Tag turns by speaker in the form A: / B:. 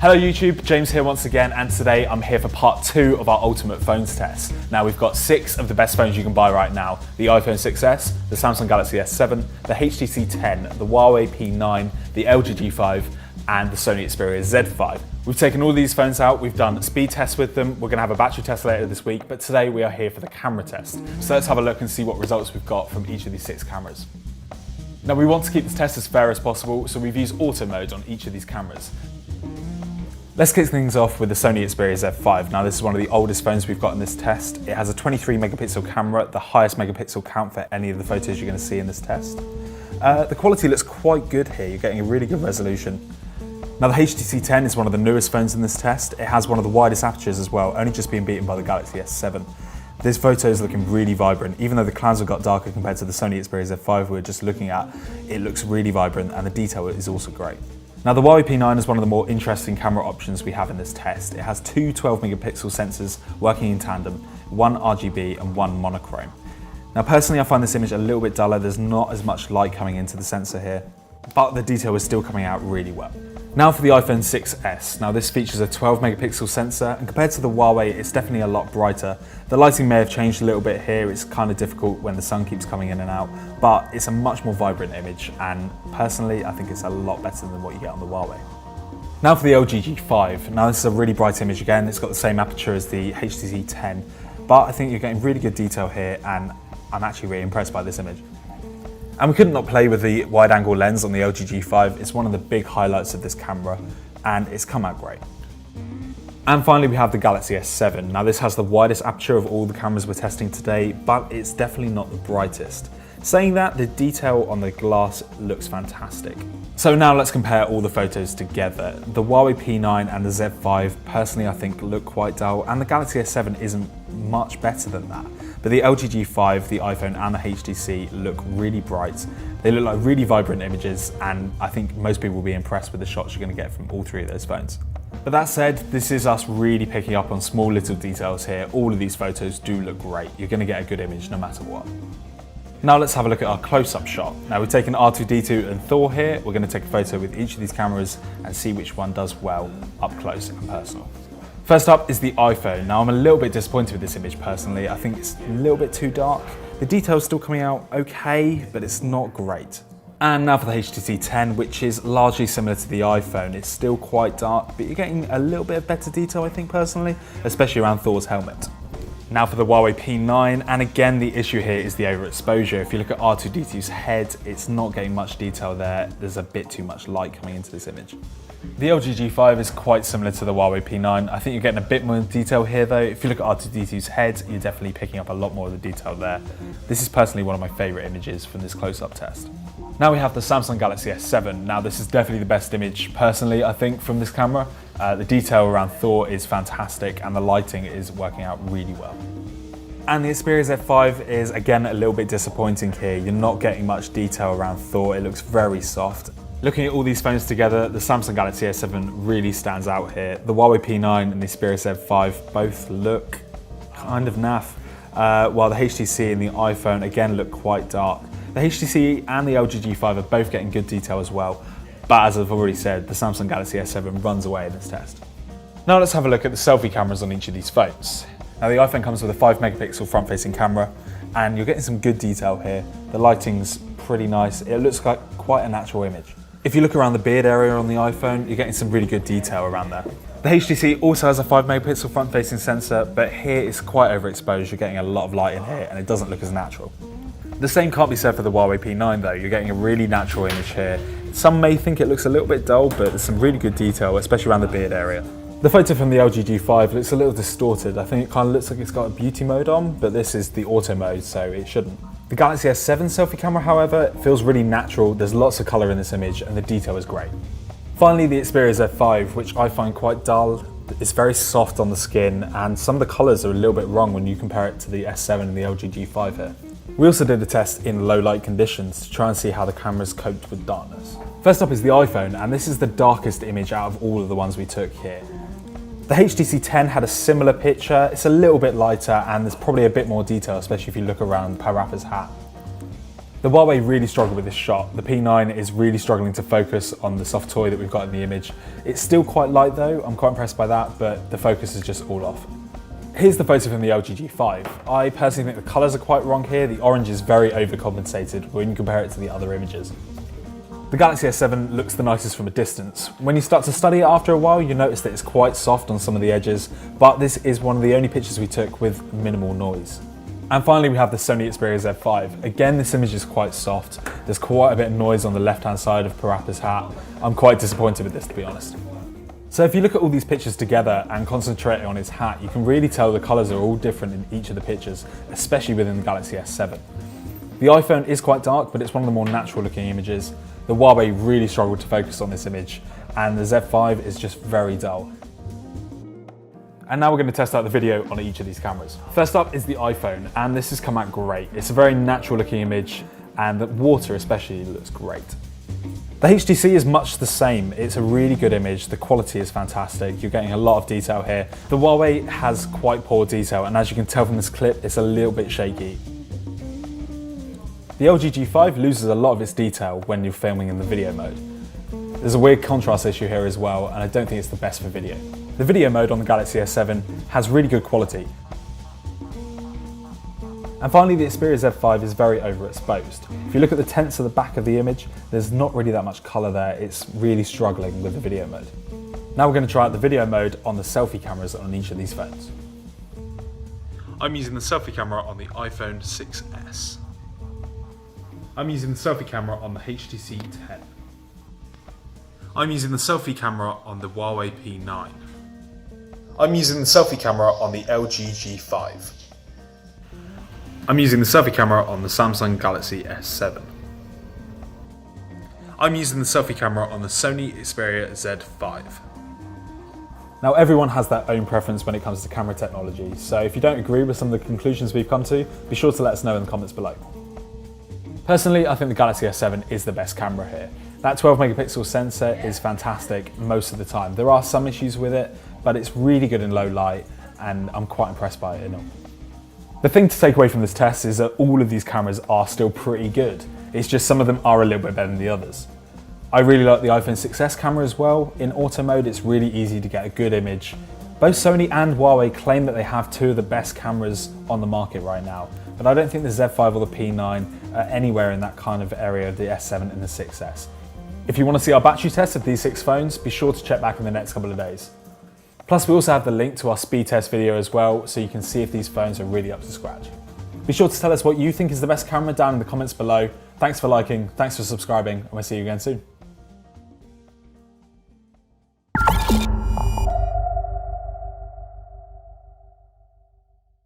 A: Hello YouTube, James here once again, and today I'm here for part 2 of our ultimate phones test. Now we've got 6 of the best phones you can buy right now: the iPhone 6s, the Samsung Galaxy S7, the HTC 10, the Huawei P9, the LG G5, and the Sony Xperia Z5. We've taken all these phones out, we've done speed tests with them, we're going to have a battery test later this week, but today we are here for the camera test. So let's have a look and see what results we've got from each of these 6 cameras. Now we want to keep this test as fair as possible, so we've used auto mode on each of these cameras. Let's kick things off with the Sony Xperia Z5. Now this is one of the oldest phones we've got in this test. It has a 23 megapixel camera, the highest megapixel count for any of the photos you're going to see in this test. The quality looks quite good here, you're getting a really good resolution. Now the HTC 10 is one of the newest phones in this test. It has one of the widest apertures as well, only just being beaten by the Galaxy S7. This photo is looking really vibrant. Even though the clouds have got darker compared to the Sony Xperia Z5 we were just looking at, it looks really vibrant and the detail is also great. Now the Huawei P9 is one of the more interesting camera options we have in this test. It has 2 12 megapixel sensors working in tandem, 1 RGB and 1 monochrome. Now personally I find this image a little bit duller, there's not as much light coming into the sensor here, but the detail is still coming out really well. Now for the iPhone 6s. Now this features a 12 megapixel sensor, and compared to the Huawei it's definitely a lot brighter. The lighting may have changed a little bit here, it's kind of difficult when the sun keeps coming in and out, but it's a much more vibrant image, and personally I think it's a lot better than what you get on the Huawei. Now for the LG G5. Now this is a really bright image again, it's got the same aperture as the HTC 10, but I think you're getting really good detail here and I'm actually really impressed by this image. And we couldn't not play with the wide angle lens on the LG G5. It's one of the big highlights of this camera and it's come out great. And finally we have the Galaxy S7. Now this has the widest aperture of all the cameras we're testing today, but it's definitely not the brightest. Saying that, the detail on the glass looks fantastic. So now let's compare all the photos together. The Huawei P9 and the Z5 personally I think look quite dull, and the Galaxy S7 isn't much better than that. But the LG G5, the iPhone and the HTC look really bright. They look like really vibrant images, and I think most people will be impressed with the shots you're going to get from all 3 of those phones. But that said, this is us really picking up on small little details here. All of these photos do look great. You're going to get a good image no matter what. Now let's have a look at our close-up shot. Now we've taken R2-D2 and Thor here. We're going to take a photo with each of these cameras and see which one does well up close and personal. First up is the iPhone. Now I'm a little bit disappointed with this image personally. I think it's a little bit too dark. The detail's still coming out okay, but it's not great. And now for the HTC 10, which is largely similar to the iPhone. It's still quite dark, but you're getting a little bit of better detail I think personally, especially around Thor's helmet. Now for the Huawei P9, and again the issue here is the overexposure. If you look at R2-D2's head, it's not getting much detail there. There's a bit too much light coming into this image. The LG G5 is quite similar to the Huawei P9. I think you're getting a bit more detail here though. If you look at R2-D2's head, you're definitely picking up a lot more of the detail there. This is personally one of my favourite images from this close-up test. Now we have the Samsung Galaxy S7. Now this is definitely the best image personally I think from this camera. The detail around Thor is fantastic and the lighting is working out really well. And the Xperia Z5 is again a little bit disappointing here. You're not getting much detail around Thor, it looks very soft. Looking at all these phones together, the Samsung Galaxy S7 really stands out here. The Huawei P9 and the Xperia Z5 both look kind of naff, while the HTC and the iPhone again look quite dark. The HTC and the LG G5 are both getting good detail as well, but as I've already said, the Samsung Galaxy S7 runs away in this test. Now let's have a look at the selfie cameras on each of these phones. Now the iPhone comes with a 5 megapixel front-facing camera, and you're getting some good detail here. The lighting's pretty nice, it looks like quite a natural image. If you look around the beard area on the iPhone, you're getting some really good detail around there. The HTC also has a 5 megapixel front-facing sensor, but here it's quite overexposed. You're getting a lot of light in here and it doesn't look as natural. The same can't be said for the Huawei P9 though. You're getting a really natural image here. Some may think it looks a little bit dull, but there's some really good detail, especially around the beard area. The photo from the LG G5 looks a little distorted. I think it kind of looks like it's got a beauty mode on, but this is the auto mode, so it shouldn't. The Galaxy S7 selfie camera, however, feels really natural. There's lots of colour in this image and the detail is great. Finally, the Xperia Z5, which I find quite dull. It's very soft on the skin and some of the colours are a little bit wrong when you compare it to the S7 and the LG G5 here. We also did a test in low light conditions to try and see how the cameras coped with darkness. First up is the iPhone, and this is the darkest image out of all of the ones we took here. The HTC 10 had a similar picture. It's a little bit lighter and there's probably a bit more detail, especially if you look around Parappa's hat. The Huawei really struggled with this shot. The P9 is really struggling to focus on the soft toy that we've got in the image. It's still quite light though, I'm quite impressed by that, but the focus is just all off. Here's the photo from the LG G5. I personally think the colours are quite wrong here. The orange is very overcompensated when you compare it to the other images. The Galaxy S7 looks the nicest from a distance. When you start to study it after a while, you notice that it's quite soft on some of the edges, but this is one of the only pictures we took with minimal noise. And finally we have the Sony Xperia Z5. Again, this image is quite soft. There's quite a bit of noise on the left-hand side of Parappa's hat. I'm quite disappointed with this, to be honest. So if you look at all these pictures together and concentrate on his hat, you can really tell the colours are all different in each of the pictures, especially within the Galaxy S7. The iPhone is quite dark, but it's one of the more natural looking images. The Huawei really struggled to focus on this image, and the Z5 is just very dull. And now we're going to test out the video on each of these cameras. First up is the iPhone, and this has come out great. It's a very natural looking image, and the water especially looks great. The HTC is much the same. It's a really good image, the quality is fantastic, you're getting a lot of detail here. The Huawei has quite poor detail, and as you can tell from this clip, it's a little bit shaky. The LG G5 loses a lot of its detail when you're filming in the video mode. There's a weird contrast issue here as well, and I don't think it's the best for video. The video mode on the Galaxy S7 has really good quality. And finally, the Xperia Z5 is very overexposed. If you look at the tents at the back of the image, there's not really that much colour there. It's really struggling with the video mode. Now we're going to try out the video mode on the selfie cameras on each of these phones. I'm using the selfie camera on the iPhone 6s. I'm using the selfie camera on the HTC 10. I'm using the selfie camera on the Huawei P9. I'm using the selfie camera on the LG G5. I'm using the selfie camera on the Samsung Galaxy S7. I'm using the selfie camera on the Sony Xperia Z5. Now everyone has their own preference when it comes to camera technology, so if you don't agree with some of the conclusions we've come to, be sure to let us know in the comments below. Personally, I think the Galaxy S7 is the best camera here. That 12 megapixel sensor is fantastic most of the time. There are some issues with it, but it's really good in low light, and I'm quite impressed by it in all. The thing to take away from this test is that all of these cameras are still pretty good. It's just some of them are a little bit better than the others. I really like the iPhone 6s camera as well. In auto mode, it's really easy to get a good image. Both Sony and Huawei claim that they have two of the best cameras on the market right now, but I don't think the Z5 or the P9 are anywhere in that kind of area of the S7 and the 6s. If you want to see our battery test of these 6 phones, be sure to check back in the next couple of days. Plus, we also have the link to our speed test video as well, so you can see if these phones are really up to scratch. Be sure to tell us what you think is the best camera down in the comments below. Thanks for liking, thanks for subscribing, and we'll see you again soon.